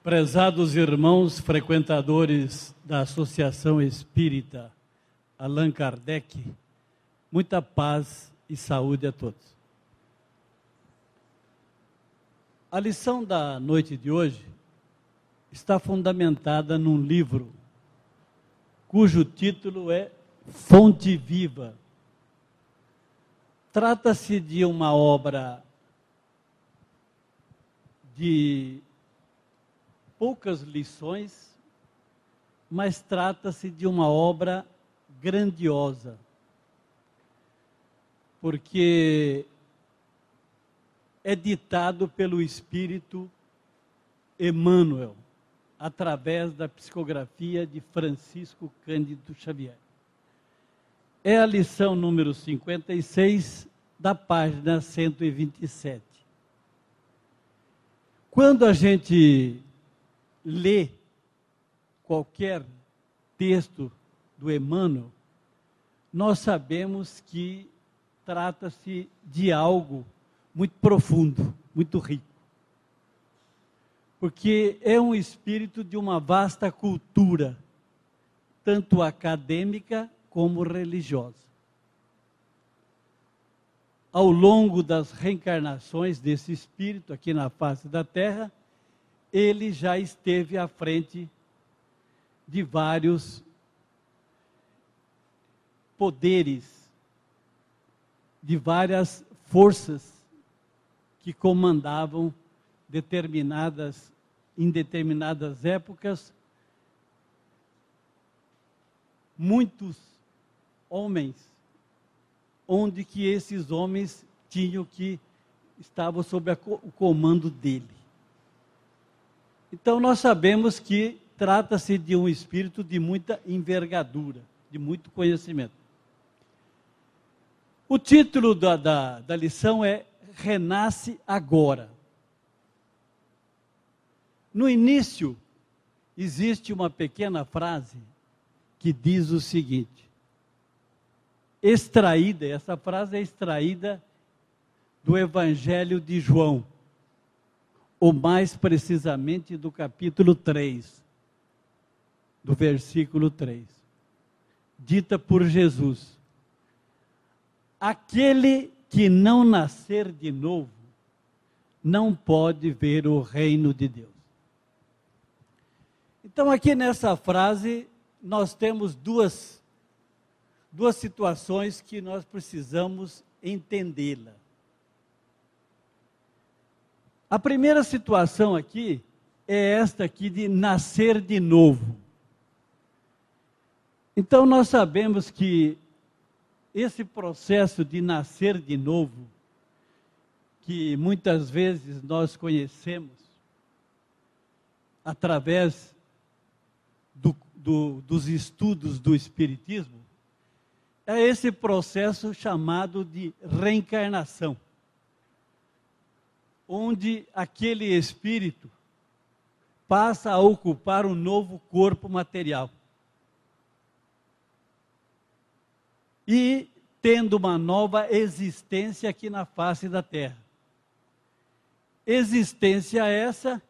Prezados irmãos frequentadores da Associação Espírita Allan Kardec, muita paz e saúde a todos. A lição da noite de hoje está fundamentada num livro cujo título é Fonte Viva. Trata-se de uma obra de poucas lições, mas trata-se de uma obra grandiosa, porque é ditado pelo Espírito Emmanuel, através da psicografia de Francisco Cândido Xavier. É a lição número 56, da página 127. Quando a gente lê qualquer texto do Emmanuel, nós sabemos que trata-se de algo muito profundo, muito rico. Porque é um espírito de uma vasta cultura, tanto acadêmica como religiosa. Ao longo das reencarnações desse espírito aqui na face da Terra, ele já esteve à frente de vários poderes, de várias forças que comandavam em determinadas épocas, muitos homens, onde que esses homens estavam sob o comando dele. Então nós sabemos que trata-se de um espírito de muita envergadura, de muito conhecimento. O título da lição é Renasce Agora. No início, existe uma pequena frase que diz o seguinte, essa frase é extraída do Evangelho de João, ou mais precisamente do capítulo 3, do versículo 3, dita por Jesus: aquele que não nascer de novo, não pode ver o reino de Deus. Então aqui nessa frase, nós temos duas situações que nós precisamos entendê-la. A primeira situação aqui é esta aqui de nascer de novo. Então nós sabemos que esse processo de nascer de novo, que muitas vezes nós conhecemos através dos estudos do Espiritismo, é esse processo chamado de reencarnação, onde aquele espírito passa a ocupar um novo corpo material. E tendo uma nova existência aqui na face da Terra. Existência essa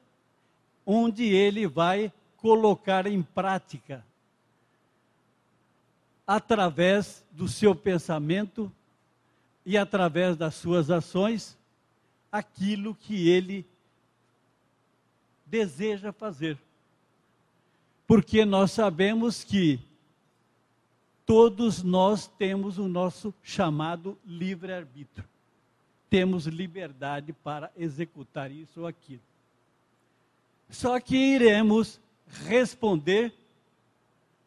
onde ele vai colocar em prática, através do seu pensamento e através das suas ações, aquilo que ele deseja fazer. Porque nós sabemos que todos nós temos o nosso chamado livre-arbítrio. Temos liberdade para executar isso ou aquilo. Só que iremos responder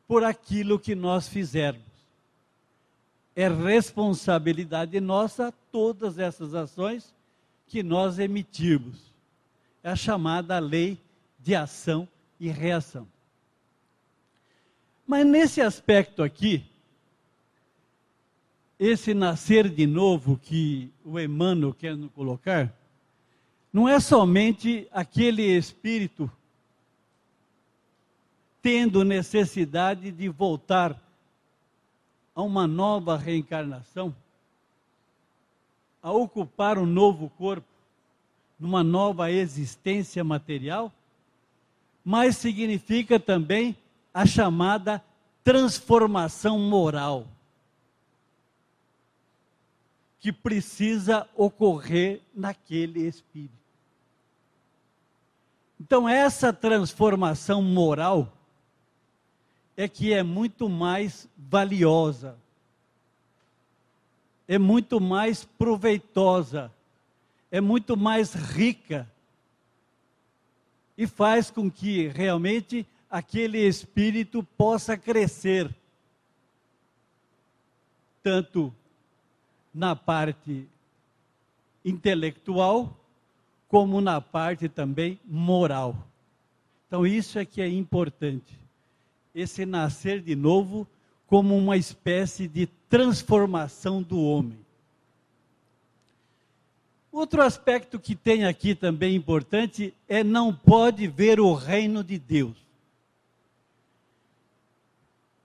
por aquilo que nós fizermos. É responsabilidade nossa todas essas ações que nós emitirmos. É a chamada lei de ação e reação. Mas nesse aspecto aqui, esse nascer de novo que o Emmanuel quer nos colocar, não é somente aquele espírito tendo necessidade de voltar a uma nova reencarnação, a ocupar um novo corpo, numa nova existência material, mas significa também a chamada transformação moral, que precisa ocorrer naquele espírito. Então, essa transformação moral é que é muito mais valiosa, é muito mais proveitosa, é muito mais rica, e faz com que realmente aquele espírito possa crescer, tanto na parte intelectual, como na parte também moral. Então isso é que é importante, esse nascer de novo como uma espécie de transformação do homem. Outro aspecto que tem aqui também importante é não pode ver o reino de Deus.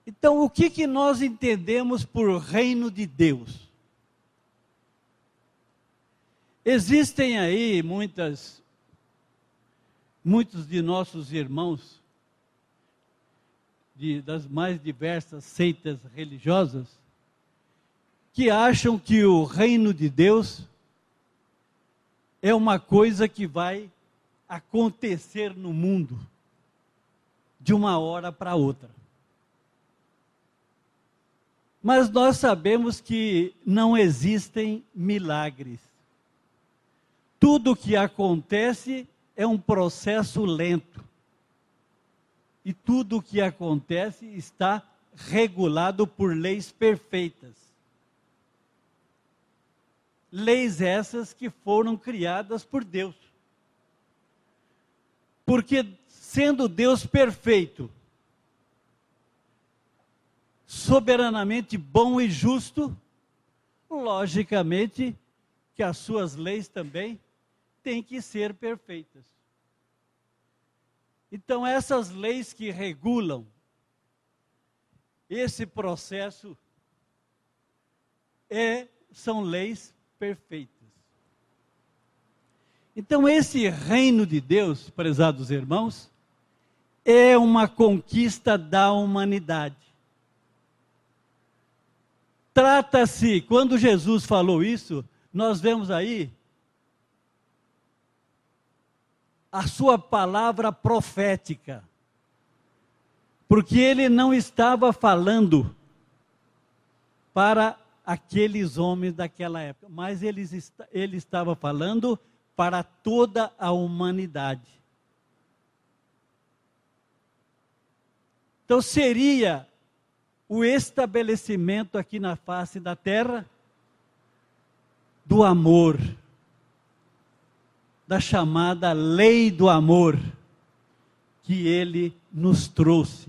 Então, o que nós entendemos por reino de Deus? Existem aí muitos de nossos irmãos, das mais diversas seitas religiosas, que acham que o reino de Deus é uma coisa que vai acontecer no mundo de uma hora para outra. Mas nós sabemos que não existem milagres. Tudo que acontece é um processo lento. E tudo o que acontece está regulado por leis perfeitas. Leis essas que foram criadas por Deus. Porque sendo Deus perfeito, soberanamente bom e justo, logicamente que as suas leis também têm que ser perfeitas. Então, essas leis que regulam esse processo são leis perfeitas. Então, esse reino de Deus, prezados irmãos, é uma conquista da humanidade. Trata-se, quando Jesus falou isso, nós vemos aí a sua palavra profética, porque ele não estava falando para aqueles homens daquela época, mas ele estava falando para toda a humanidade. Então seria o estabelecimento aqui na face da terra do amor, da chamada lei do amor que ele nos trouxe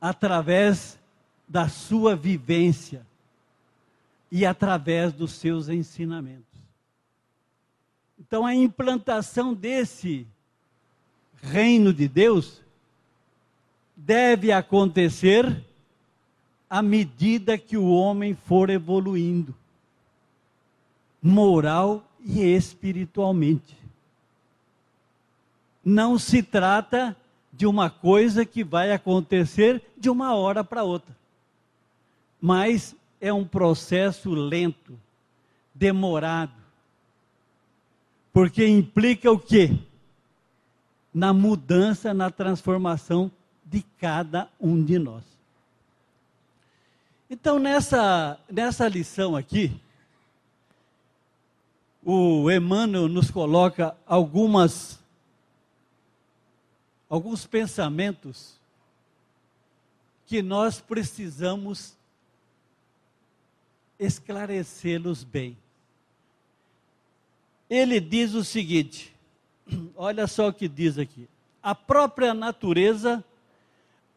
através da sua vivência e através dos seus ensinamentos. Então a implantação desse reino de Deus deve acontecer à medida que o homem for evoluindo, moral e espiritualmente. Não se trata de uma coisa que vai acontecer de uma hora para outra, mas é um processo lento, demorado, porque implica o quê? Na mudança, na transformação de cada um de nós. Então, nessa lição aqui, o Emmanuel nos coloca alguns pensamentos que nós precisamos esclarecê-los bem. Ele diz o seguinte, olha só o que diz aqui: a própria natureza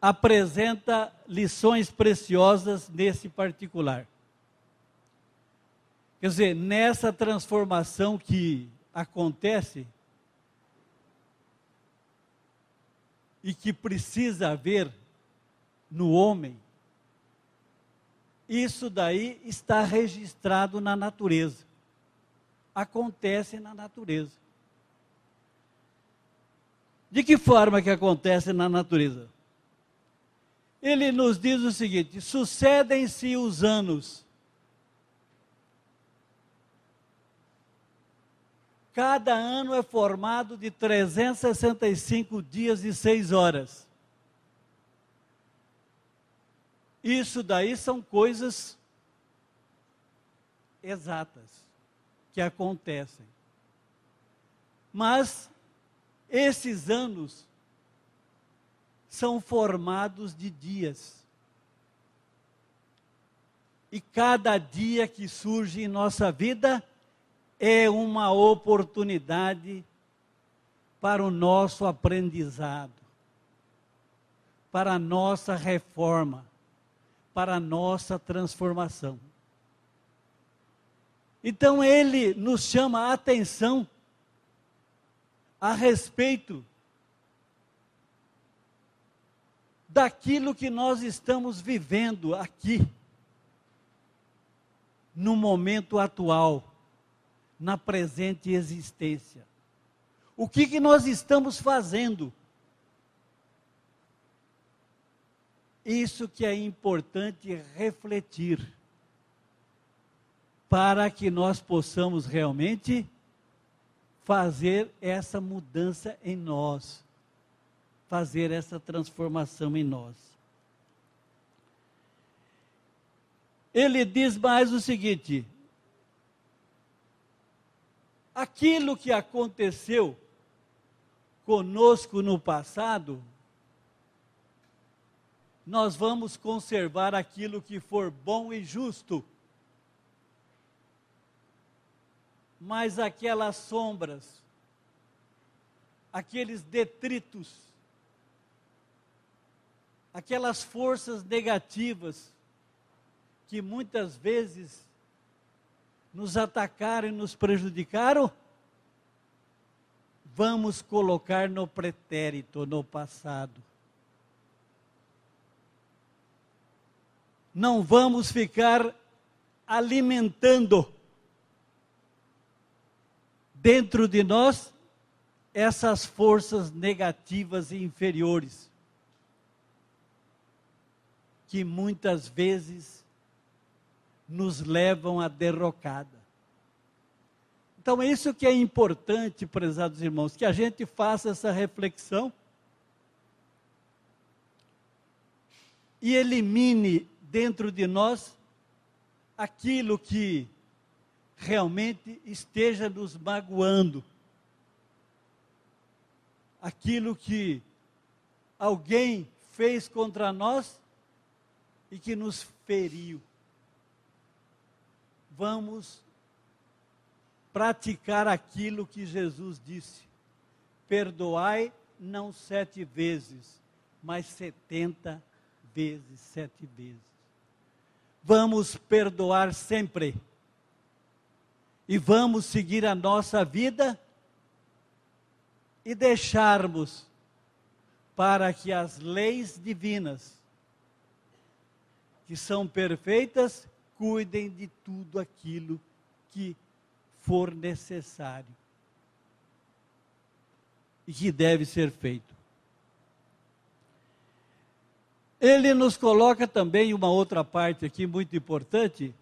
apresenta lições preciosas nesse particular. Quer dizer, nessa transformação que acontece e que precisa haver no homem, isso daí está registrado na natureza. Acontece na natureza. De que forma que acontece na natureza? Ele nos diz o seguinte: sucedem-se os anos. Cada ano é formado de 365 dias e 6 horas. Isso daí são coisas exatas que acontecem. Mas esses anos são formados de dias. E cada dia que surge em nossa vida é uma oportunidade para o nosso aprendizado, para a nossa reforma, para a nossa transformação. Então ele nos chama a atenção a respeito daquilo que nós estamos vivendo aqui, no momento atual, na presente existência. O que nós estamos fazendo? Isso que é importante refletir, para que nós possamos realmente fazer essa mudança em nós, fazer essa transformação em nós. Ele diz mais o seguinte: aquilo que aconteceu conosco no passado, nós vamos conservar aquilo que for bom e justo. Mas aquelas sombras, aqueles detritos, aquelas forças negativas que muitas vezes nos atacaram e nos prejudicaram, vamos colocar no pretérito, no passado. Não vamos ficar alimentando dentro de nós essas forças negativas e inferiores, que muitas vezes nos levam à derrocada. Então é isso que é importante, prezados irmãos, que a gente faça essa reflexão e elimine dentro de nós aquilo que realmente esteja nos magoando, aquilo que alguém fez contra nós e que nos feriu. Vamos praticar aquilo que Jesus disse: perdoai não 7 vezes, mas 70 vezes 7 vezes. Vamos perdoar sempre. E vamos seguir a nossa vida e deixarmos para que as leis divinas, que são perfeitas, cuidem de tudo aquilo que for necessário e que deve ser feito. Ele nos coloca também uma outra parte aqui muito importante,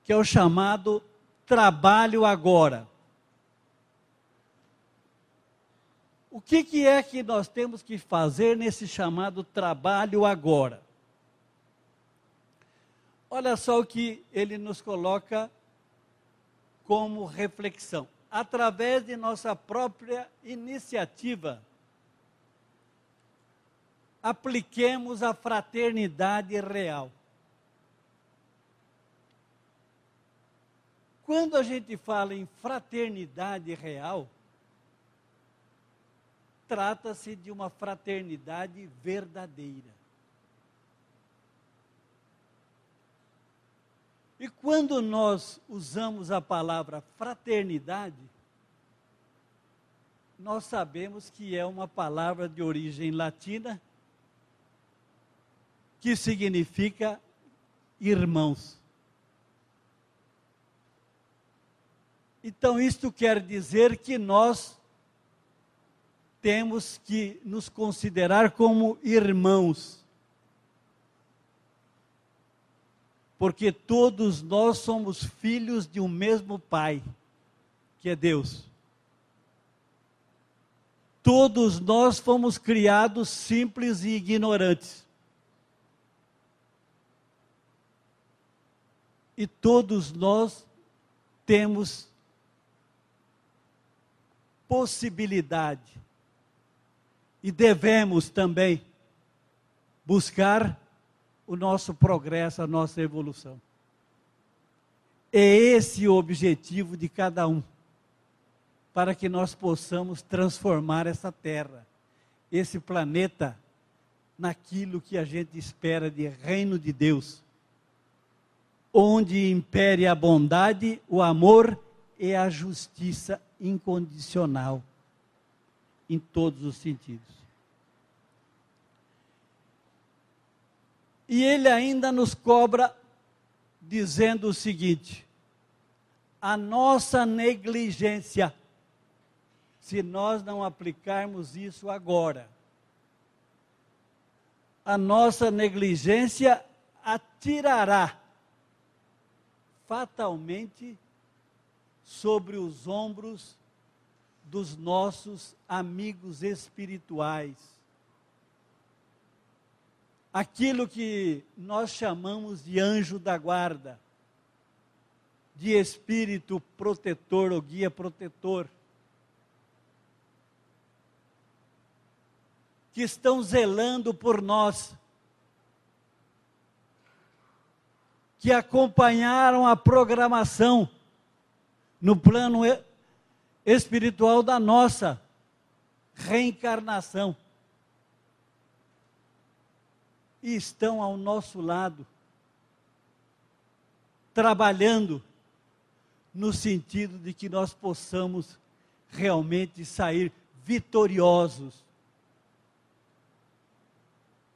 que é o chamado trabalho agora. O que é que nós temos que fazer nesse chamado trabalho agora? Olha só o que ele nos coloca como reflexão. Através de nossa própria iniciativa, apliquemos a fraternidade real. Quando a gente fala em fraternidade real, trata-se de uma fraternidade verdadeira. E quando nós usamos a palavra fraternidade, nós sabemos que é uma palavra de origem latina, que significa irmãos. Então, isto quer dizer que nós temos que nos considerar como irmãos, porque todos nós somos filhos de um mesmo Pai, que é Deus. Todos nós fomos criados simples e ignorantes. E todos nós temos possibilidade e devemos também buscar o nosso progresso, a nossa evolução. É esse o objetivo de cada um, para que nós possamos transformar essa terra, esse planeta, naquilo que a gente espera de reino de Deus, onde impere a bondade, o amor e a justiça incondicional, em todos os sentidos. E ele ainda nos cobra dizendo o seguinte: a nossa negligência, se nós não aplicarmos isso agora, a nossa negligência atirará fatalmente sobre os ombros dos nossos amigos espirituais. Aquilo que nós chamamos de anjo da guarda, de espírito protetor ou guia protetor, que estão zelando por nós, que acompanharam a programação no plano espiritual da nossa reencarnação. E estão ao nosso lado, trabalhando no sentido de que nós possamos realmente sair vitoriosos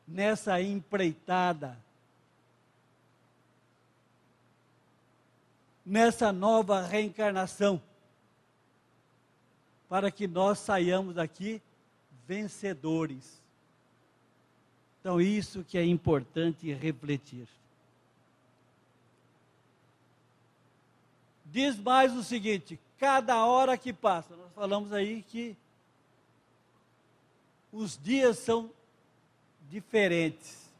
nessa empreitada, nessa nova reencarnação, para que nós saiamos daqui vencedores. Então, isso que é importante refletir. Diz mais o seguinte: cada hora que passa, nós falamos aí que os dias são diferentes,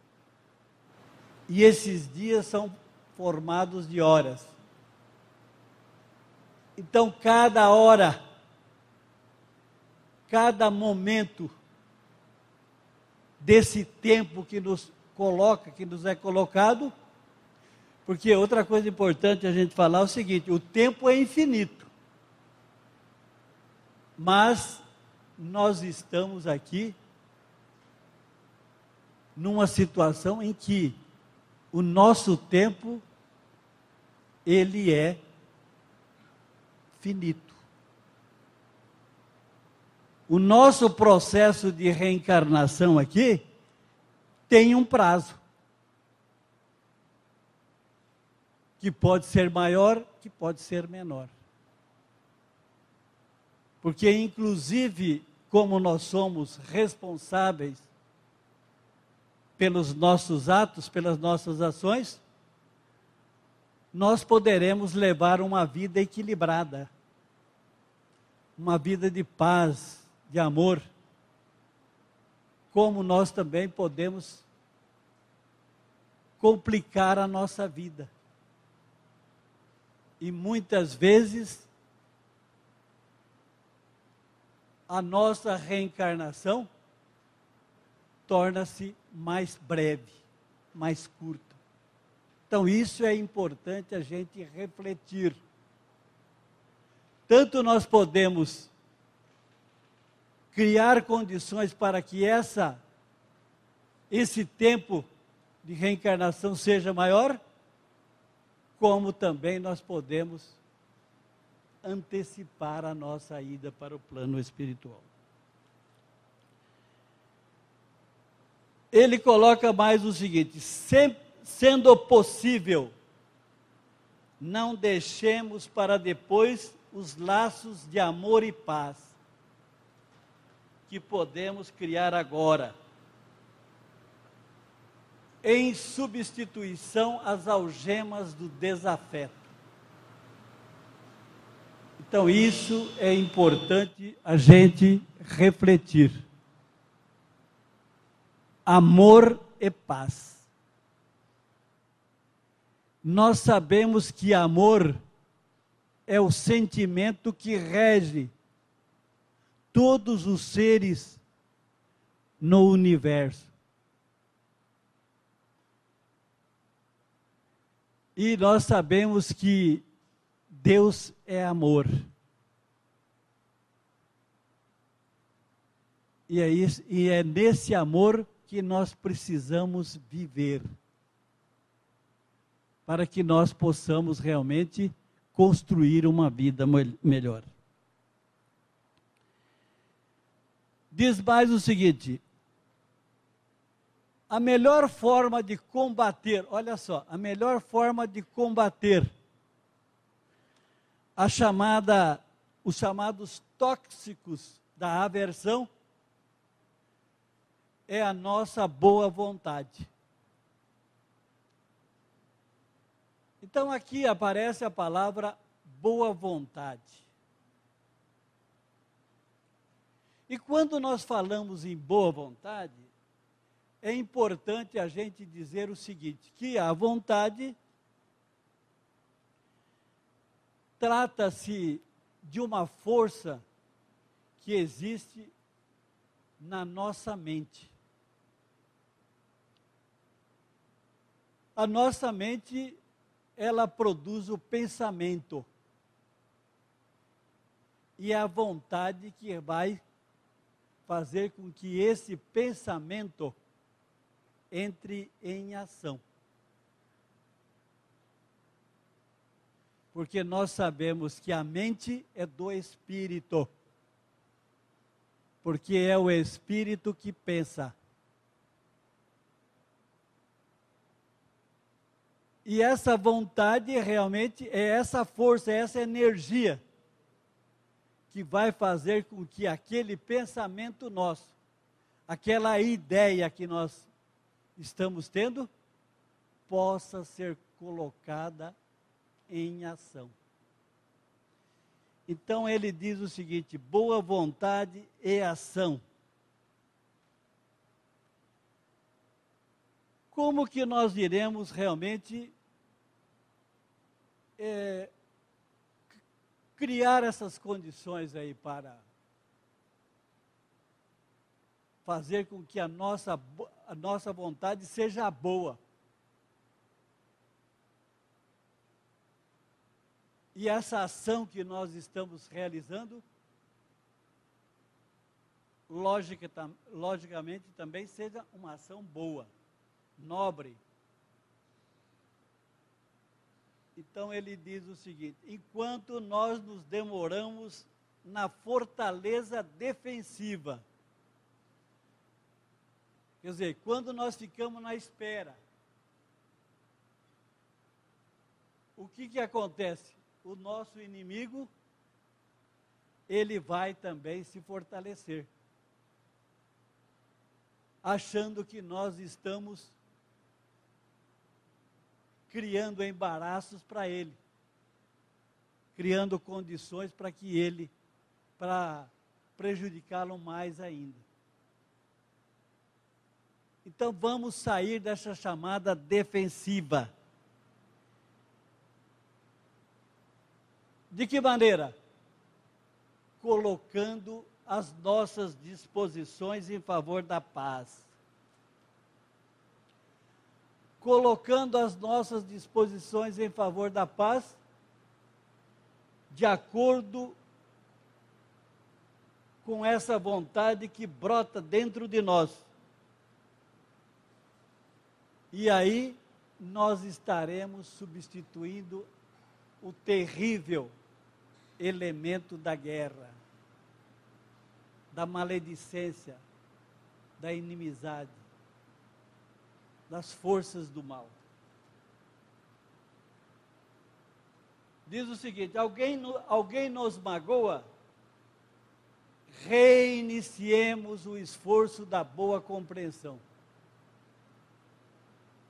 e esses dias são formados de horas. Então, cada hora, cada momento desse tempo que nos coloca, que nos é colocado, porque outra coisa importante a gente falar é o seguinte: o tempo é infinito, mas nós estamos aqui numa situação em que o nosso tempo, ele é finito. O nosso processo de reencarnação aqui tem um prazo, que pode ser maior, que pode ser menor. Porque, inclusive, como nós somos responsáveis pelos nossos atos, pelas nossas ações, nós poderemos levar uma vida equilibrada, uma vida de paz, de amor, como nós também podemos complicar a nossa vida. E muitas vezes a nossa reencarnação torna-se mais breve, mais curta. Então isso é importante a gente refletir. Tanto nós podemos criar condições para que esse tempo de reencarnação seja maior, como também nós podemos antecipar a nossa ida para o plano espiritual. Ele coloca mais o seguinte: sendo possível, não deixemos para depois os laços de amor e paz que podemos criar agora, em substituição às algemas do desafeto. Então, isso é importante a gente refletir. Amor e paz. Nós sabemos que amor é o sentimento que rege todos os seres no universo. E nós sabemos que Deus é amor. E é nesse amor que nós precisamos viver, para que nós possamos realmente construir uma vida melhor. Diz mais o seguinte: a melhor forma de combater, olha só, a melhor forma de combater os chamados tóxicos da aversão é a nossa boa vontade. Então aqui aparece a palavra boa vontade. E quando nós falamos em boa vontade, é importante a gente dizer o seguinte, que a vontade trata-se de uma força que existe na nossa mente. A nossa mente, ela produz o pensamento. E é a vontade que vai fazer com que esse pensamento entre em ação. Porque nós sabemos que a mente é do espírito. Porque é o espírito que pensa. E essa vontade realmente é essa força, é essa energia que vai fazer com que aquele pensamento nosso, aquela ideia que nós estamos tendo, possa ser colocada em ação. Então ele diz o seguinte: boa vontade e ação. Como que nós iremos realmente criar essas condições aí para fazer com que a nossa vontade seja boa? E essa ação que nós estamos realizando, logicamente também seja uma ação boa, nobre. Então ele diz o seguinte: enquanto nós nos demoramos na fortaleza defensiva, quer dizer, quando nós ficamos na espera, o que acontece? O nosso inimigo, ele vai também se fortalecer, achando que nós estamos criando embaraços para ele, criando condições para prejudicá-lo mais ainda. Então vamos sair dessa chamada defensiva. De que maneira? Colocando as nossas disposições em favor da paz. Colocando as nossas disposições em favor da paz, de acordo com essa vontade que brota dentro de nós. E aí nós estaremos substituindo o terrível elemento da guerra, da maledicência, da inimizade, das forças do mal. Diz o seguinte: alguém nos magoa, reiniciemos o esforço da boa compreensão.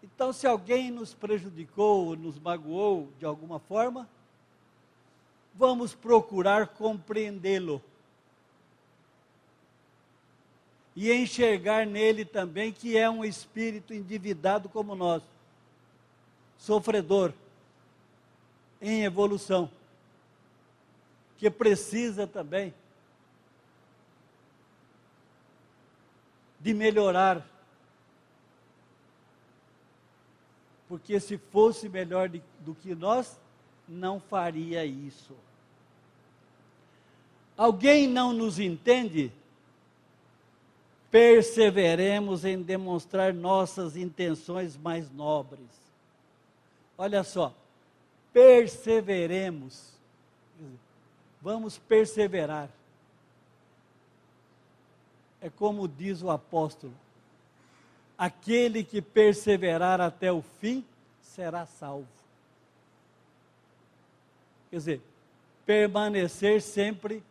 Então, se alguém nos prejudicou, nos magoou de alguma forma, vamos procurar compreendê-lo. E enxergar nele também que é um espírito endividado como nós, sofredor, em evolução, que precisa também de melhorar, porque se fosse melhor do que nós, não faria isso. Alguém não nos entende? Perseveremos em demonstrar nossas intenções mais nobres. Olha só, perseveremos, vamos perseverar. É como diz o apóstolo: aquele que perseverar até o fim será salvo. Quer dizer, permanecer sempre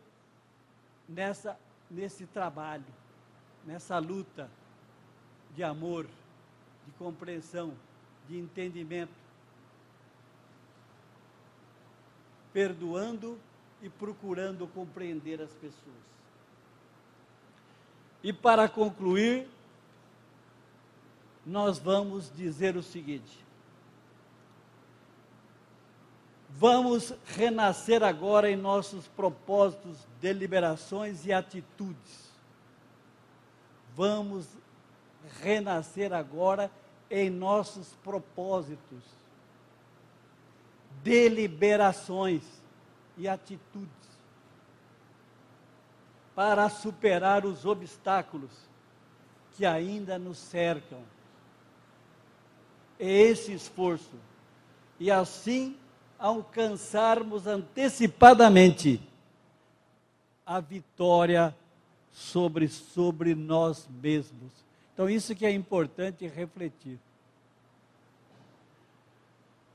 nesse trabalho, nessa luta de amor, de compreensão, de entendimento, perdoando e procurando compreender as pessoas. E para concluir, nós vamos dizer o seguinte: vamos renascer agora em nossos propósitos, deliberações e atitudes. Vamos renascer agora em nossos propósitos, deliberações e atitudes, para superar os obstáculos que ainda nos cercam. É esse esforço, e assim alcançarmos antecipadamente a vitória sobre nós mesmos. Então isso que é importante refletir.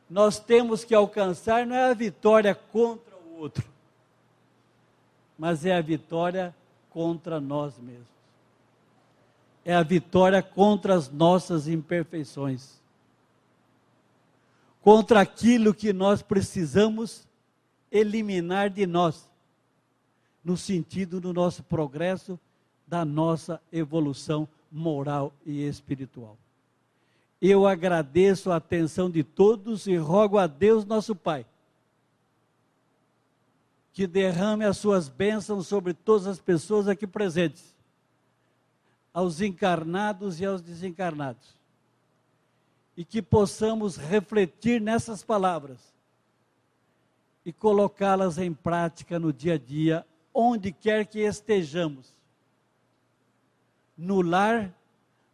Nós temos que alcançar não é a vitória contra o outro, mas é a vitória contra nós mesmos. É a vitória contra as nossas imperfeições, contra aquilo que nós precisamos eliminar de nós, no sentido do nosso progresso, da nossa evolução moral e espiritual. Eu agradeço a atenção de todos e rogo a Deus, nosso Pai, que derrame as suas bênçãos sobre todas as pessoas aqui presentes, aos encarnados e aos desencarnados, e que possamos refletir nessas palavras e colocá-las em prática no dia a dia, onde quer que estejamos, no lar,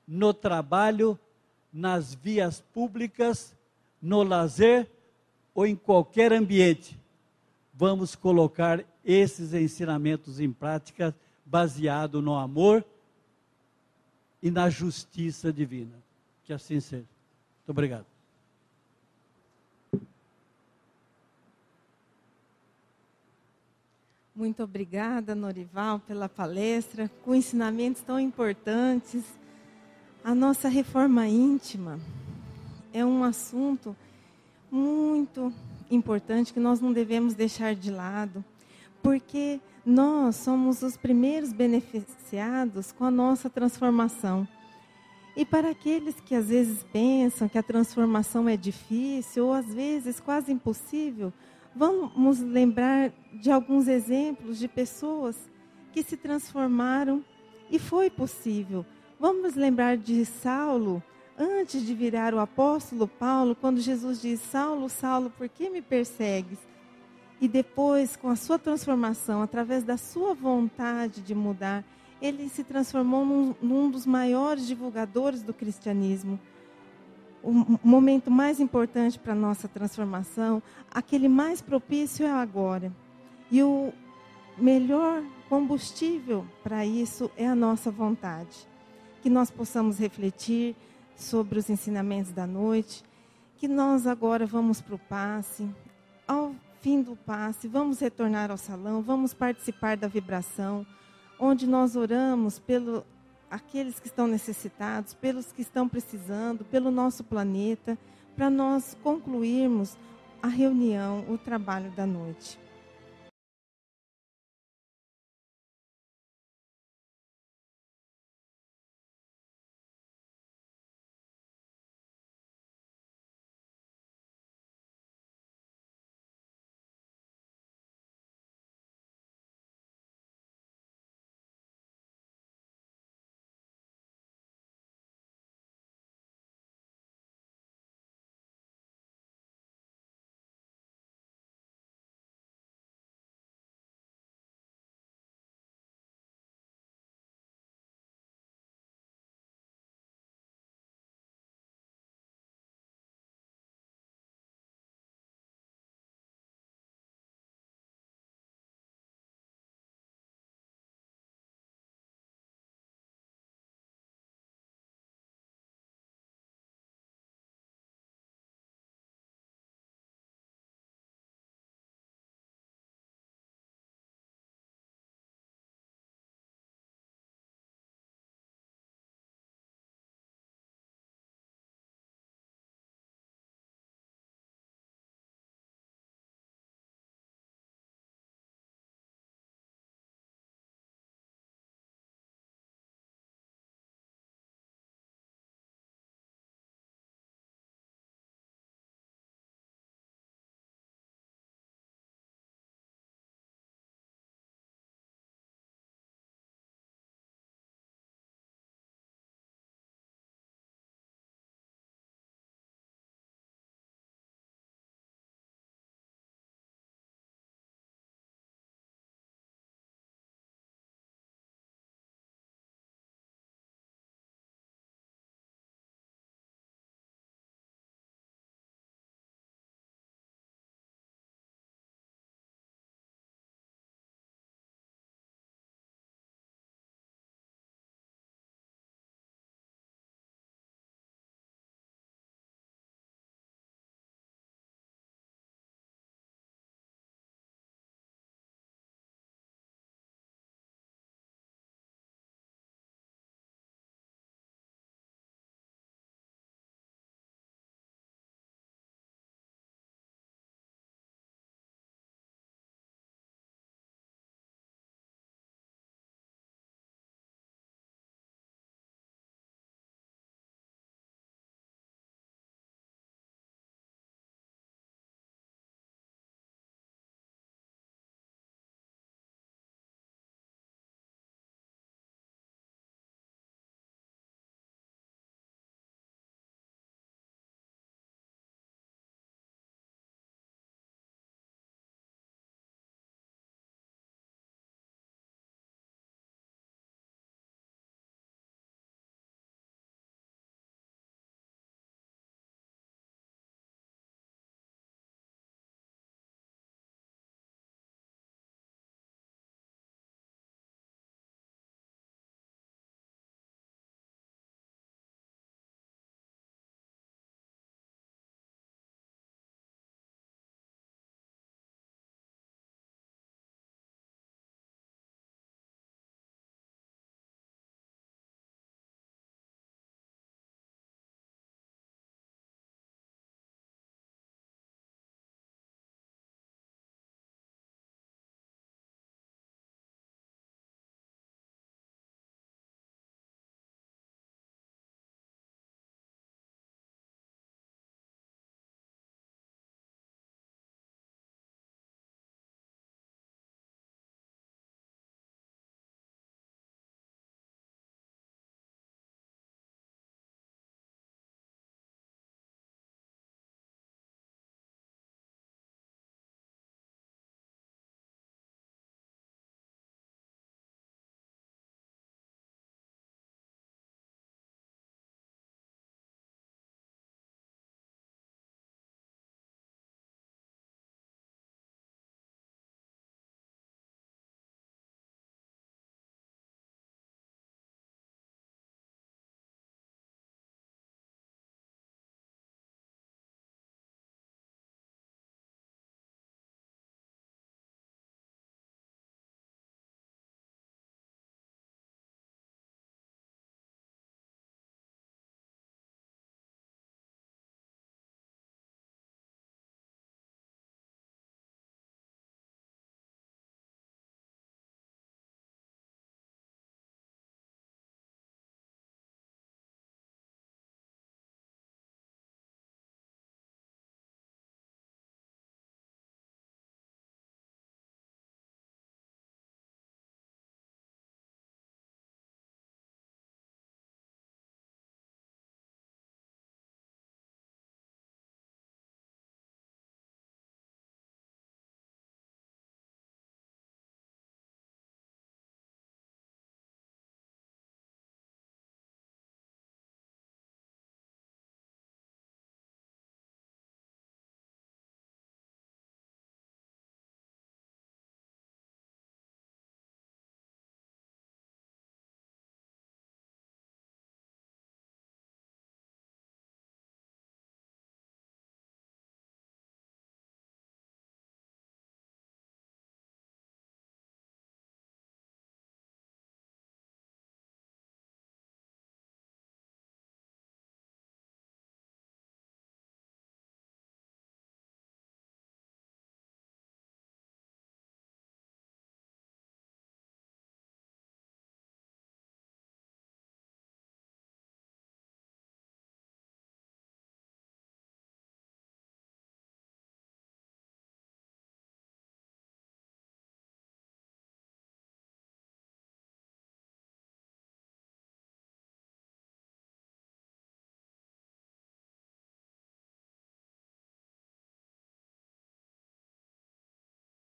no trabalho, nas vias públicas, no lazer ou em qualquer ambiente. Vamos colocar esses ensinamentos em prática, baseado no amor e na justiça divina. Que assim seja. Muito obrigado. Muito obrigada, Norival, pela palestra, com ensinamentos tão importantes. A nossa reforma íntima é um assunto muito importante que nós não devemos deixar de lado, porque nós somos os primeiros beneficiados com a nossa transformação. E para aqueles que às vezes pensam que a transformação é difícil, ou às vezes quase impossível, vamos lembrar de alguns exemplos de pessoas que se transformaram e foi possível. Vamos lembrar de Saulo, antes de virar o apóstolo Paulo, quando Jesus diz: Saulo, Saulo, por que me persegues? E depois, com a sua transformação, através da sua vontade de mudar, ele se transformou num dos maiores divulgadores do cristianismo. O momento mais importante para a nossa transformação, aquele mais propício é agora. E o melhor combustível para isso é a nossa vontade. Que nós possamos refletir sobre os ensinamentos da noite, que nós agora vamos para o passe. Ao fim do passe, vamos retornar ao salão, vamos participar da vibração, onde nós oramos pelo aqueles que estão necessitados, pelos que estão precisando, pelo nosso planeta, para nós concluirmos a reunião, o trabalho da noite.